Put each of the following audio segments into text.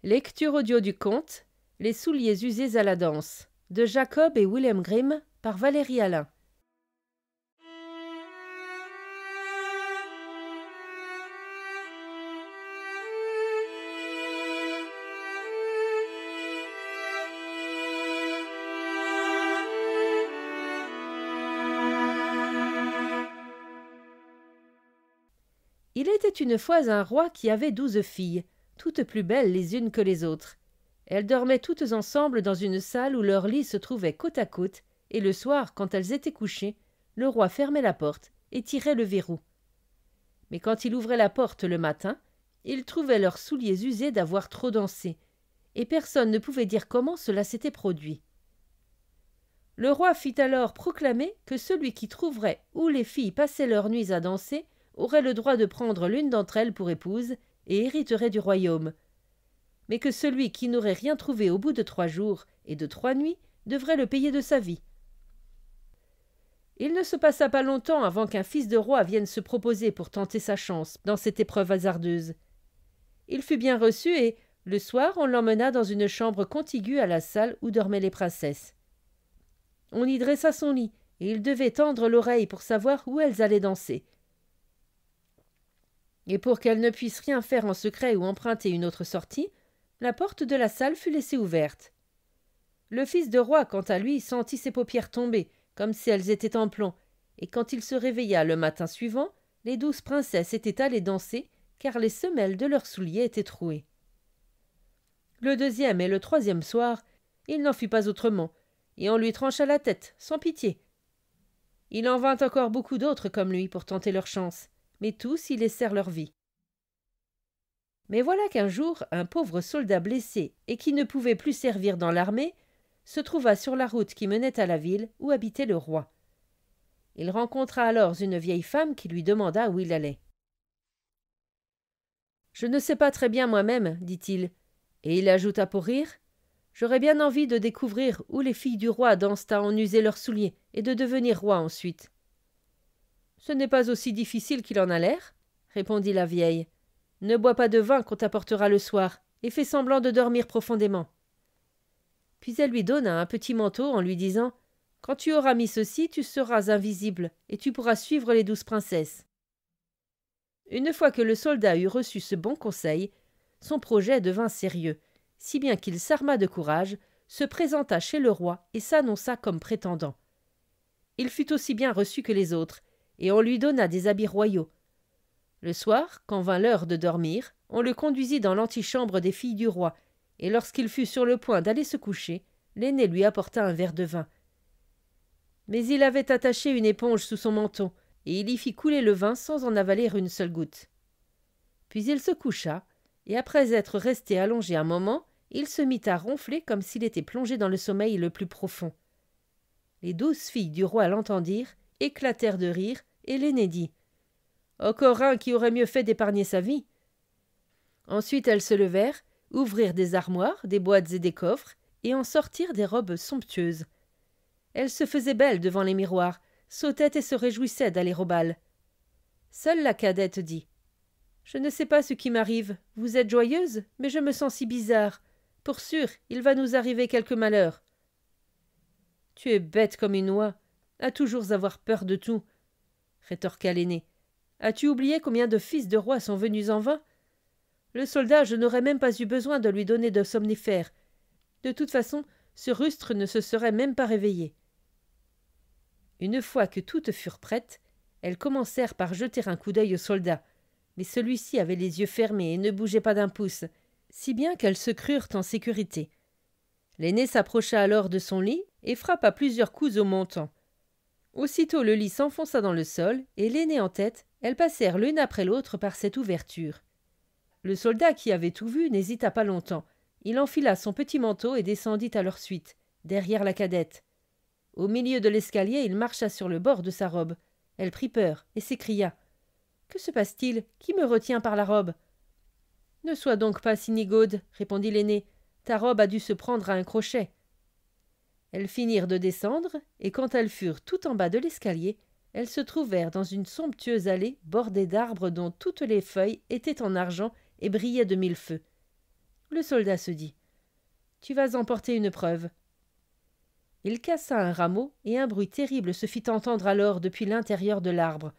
Lecture audio du conte Les souliers usés à la danse de Jacob et Wilhelm Grimm par Valérie Alain. Il était une fois un roi qui avait 12 filles, toutes plus belles les unes que les autres. Elles dormaient toutes ensemble dans une salle où leurs lits se trouvaient côte à côte, et le soir, quand elles étaient couchées, le roi fermait la porte et tirait le verrou. Mais quand il ouvrait la porte le matin, il trouvait leurs souliers usés d'avoir trop dansé, et personne ne pouvait dire comment cela s'était produit. Le roi fit alors proclamer que celui qui trouverait où les filles passaient leurs nuits à danser aurait le droit de prendre l'une d'entre elles pour épouse et hériterait du royaume, mais que celui qui n'aurait rien trouvé au bout de 3 jours et de 3 nuits devrait le payer de sa vie. Il ne se passa pas longtemps avant qu'un fils de roi vienne se proposer pour tenter sa chance dans cette épreuve hasardeuse. Il fut bien reçu et, le soir, on l'emmena dans une chambre contiguë à la salle où dormaient les princesses. On y dressa son lit, et il devait tendre l'oreille pour savoir où elles allaient danser. Et pour qu'elle ne puisse rien faire en secret ou emprunter une autre sortie, la porte de la salle fut laissée ouverte. Le fils de roi, quant à lui, sentit ses paupières tomber, comme si elles étaient en plomb, et quand il se réveilla le matin suivant, les 12 princesses étaient allées danser, car les semelles de leurs souliers étaient trouées. Le 2e et le 3e soir, il n'en fut pas autrement, et on lui trancha la tête, sans pitié. Il en vint encore beaucoup d'autres comme lui pour tenter leur chance, mais tous y laissèrent leur vie. Mais voilà qu'un jour, un pauvre soldat blessé et qui ne pouvait plus servir dans l'armée se trouva sur la route qui menait à la ville où habitait le roi. Il rencontra alors une vieille femme qui lui demanda où il allait. « Je ne sais pas très bien moi-même, dit-il, et il ajouta pour rire, « J'aurais bien envie de découvrir où les filles du roi dansent à en user leurs souliers et de devenir roi ensuite. » « Ce n'est pas aussi difficile qu'il en a l'air, répondit la vieille. Ne bois pas de vin qu'on t'apportera le soir, et fais semblant de dormir profondément. Puis elle lui donna un petit manteau en lui disant « Quand tu auras mis ceci, tu seras invisible, et tu pourras suivre les 12 princesses. » Une fois que le soldat eut reçu ce bon conseil, son projet devint sérieux, si bien qu'il s'arma de courage, se présenta chez le roi et s'annonça comme prétendant. Il fut aussi bien reçu que les autres, et on lui donna des habits royaux. Le soir, quand vint l'heure de dormir, on le conduisit dans l'antichambre des filles du roi, et lorsqu'il fut sur le point d'aller se coucher, l'aîné lui apporta un verre de vin. Mais il avait attaché une éponge sous son menton, et il y fit couler le vin sans en avaler une seule goutte. Puis il se coucha, et après être resté allongé un moment, il se mit à ronfler comme s'il était plongé dans le sommeil le plus profond. Les 12 filles du roi l'entendirent, éclatèrent de rire, et l'aîné dit « Encore un qui aurait mieux fait d'épargner sa vie. » Ensuite elles se levèrent, ouvrirent des armoires, des boîtes et des coffres, et en sortirent des robes somptueuses. Elles se faisaient belles devant les miroirs, sautaient et se réjouissaient d'aller au bal. Seule la cadette dit « Je ne sais pas ce qui m'arrive, vous êtes joyeuse, mais je me sens si bizarre. Pour sûr, il va nous arriver quelque malheur. » « Tu es bête comme une oie, à toujours avoir peur de tout, » rétorqua l'aîné. « As-tu oublié combien de fils de rois sont venus en vain? Le soldat, je n'aurais même pas eu besoin de lui donner de somnifères. De toute façon, ce rustre ne se serait même pas réveillé. » Une fois que toutes furent prêtes, elles commencèrent par jeter un coup d'œil au soldat, mais celui-ci avait les yeux fermés et ne bougeait pas d'un pouce, si bien qu'elles se crurent en sécurité. L'aîné s'approcha alors de son lit et frappa plusieurs coups au montant. Aussitôt le lit s'enfonça dans le sol, et l'aîné en tête, elles passèrent l'une après l'autre par cette ouverture. Le soldat qui avait tout vu n'hésita pas longtemps. Il enfila son petit manteau et descendit à leur suite, derrière la cadette. Au milieu de l'escalier, il marcha sur le bord de sa robe. Elle prit peur et s'écria « Que se passe-t-il? Qui me retient par la robe ?»« Ne sois donc pas si nigaude, répondit l'aîné. Ta robe a dû se prendre à un crochet. » Elles finirent de descendre, et quand elles furent tout en bas de l'escalier, elles se trouvèrent dans une somptueuse allée bordée d'arbres dont toutes les feuilles étaient en argent et brillaient de 1000 feux. Le soldat se dit « Tu vas emporter une preuve. » Il cassa un rameau, et un bruit terrible se fit entendre alors depuis l'intérieur de l'arbre.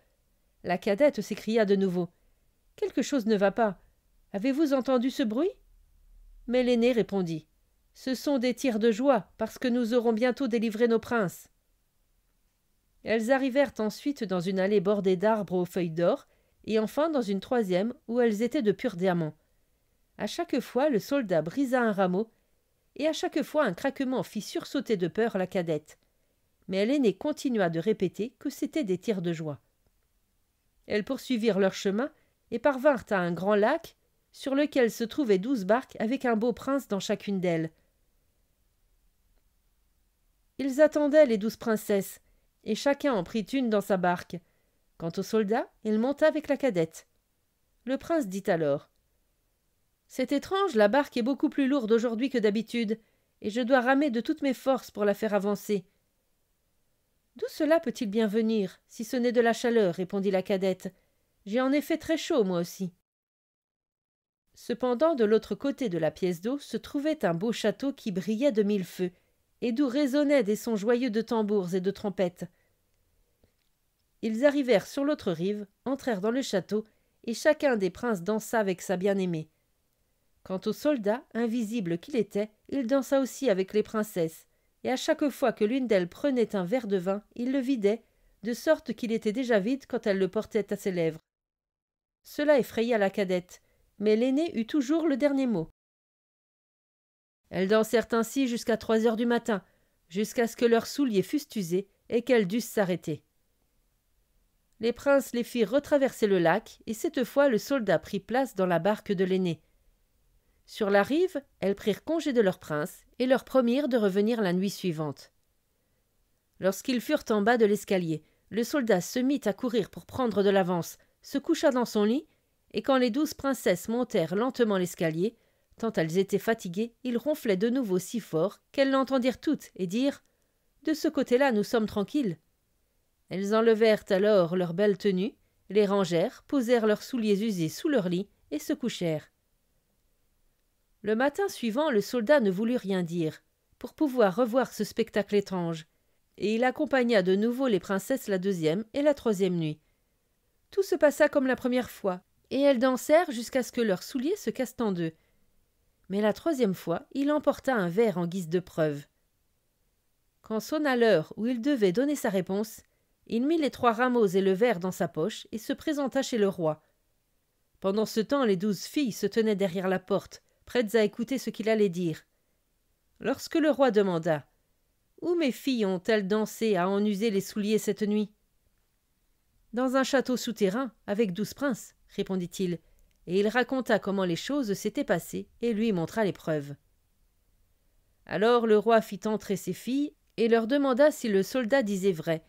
La cadette s'écria de nouveau « Quelque chose ne va pas. Avez-vous entendu ce bruit ?» Mais l'aîné répondit « Ce sont des tirs de joie, parce que nous aurons bientôt délivré nos princes. » Elles arrivèrent ensuite dans une allée bordée d'arbres aux feuilles d'or, et enfin dans une troisième où elles étaient de purs diamants. À chaque fois, le soldat brisa un rameau, et à chaque fois un craquement fit sursauter de peur la cadette. Mais l'aînée continua de répéter que c'étaient des tirs de joie. Elles poursuivirent leur chemin et parvinrent à un grand lac sur lequel se trouvaient 12 barques avec un beau prince dans chacune d'elles. Ils attendaient les 12 princesses, et chacun en prit une dans sa barque. Quant au soldat, il monta avec la cadette. Le prince dit alors « C'est étrange, la barque est beaucoup plus lourde aujourd'hui que d'habitude, et je dois ramer de toutes mes forces pour la faire avancer. »« D'où cela peut-il bien venir, si ce n'est de la chaleur ?» répondit la cadette. « J'ai en effet très chaud, moi aussi. » Cependant, de l'autre côté de la pièce d'eau se trouvait un beau château qui brillait de 1000 feux, et d'où résonnaient des sons joyeux de tambours et de trompettes. Ils arrivèrent sur l'autre rive, entrèrent dans le château, et chacun des princes dansa avec sa bien-aimée. Quant au soldat, invisible qu'il était, il dansa aussi avec les princesses, et à chaque fois que l'une d'elles prenait un verre de vin, il le vidait, de sorte qu'il était déjà vide quand elle le portait à ses lèvres. Cela effraya la cadette, mais l'aînée eut toujours le dernier mot. Elles dansèrent ainsi jusqu'à 3 heures du matin, jusqu'à ce que leurs souliers fussent usés et qu'elles dussent s'arrêter. Les princes les firent retraverser le lac, et cette fois le soldat prit place dans la barque de l'aînée. Sur la rive, elles prirent congé de leur prince et leur promirent de revenir la nuit suivante. Lorsqu'ils furent en bas de l'escalier, le soldat se mit à courir pour prendre de l'avance, se coucha dans son lit, et quand les 12 princesses montèrent lentement l'escalier, tant elles étaient fatiguées, il ronflait de nouveau si fort qu'elles l'entendirent toutes et dirent « De ce côté-là, nous sommes tranquilles. » Elles enlevèrent alors leurs belles tenues, les rangèrent, posèrent leurs souliers usés sous leur lit et se couchèrent. Le matin suivant, le soldat ne voulut rien dire, pour pouvoir revoir ce spectacle étrange, et il accompagna de nouveau les princesses la 2e et la 3e nuit. Tout se passa comme la première fois, et elles dansèrent jusqu'à ce que leurs souliers se cassent en deux. Mais la 3e fois, il emporta un verre en guise de preuve. Quand sonna l'heure où il devait donner sa réponse, il mit les 3 rameaux et le verre dans sa poche et se présenta chez le roi. Pendant ce temps, les 12 filles se tenaient derrière la porte, prêtes à écouter ce qu'il allait dire. Lorsque le roi demanda « Où mes filles ont-elles dansé à en user les souliers cette nuit ?»« Dans un château souterrain, avec 12 princes, » répondit-il, et il raconta comment les choses s'étaient passées et lui montra les preuves. Alors le roi fit entrer ses filles et leur demanda si le soldat disait vrai,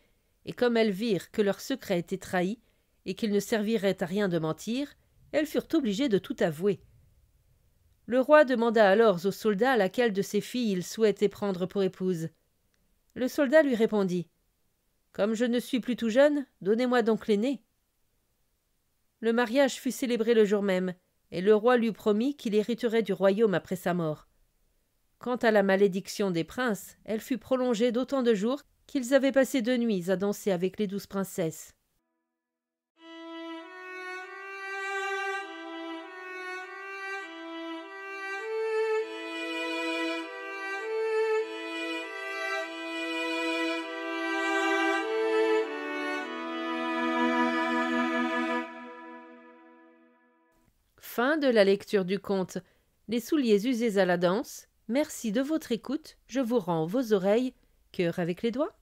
et comme elles virent que leur secret était trahi et qu'il ne servirait à rien de mentir, elles furent obligées de tout avouer. Le roi demanda alors au soldat laquelle de ses filles il souhaitait prendre pour épouse. Le soldat lui répondit « Comme je ne suis plus tout jeune, donnez-moi donc l'aînée. » Le mariage fut célébré le jour même, et le roi lui promit qu'il hériterait du royaume après sa mort. Quant à la malédiction des princes, elle fut prolongée d'autant de jours qu'ils avaient passé 2 nuits à danser avec les 12 princesses. Fin de la lecture du conte Les souliers usés à la danse. Merci de votre écoute. Je vous rends vos oreilles. Cœur avec les doigts.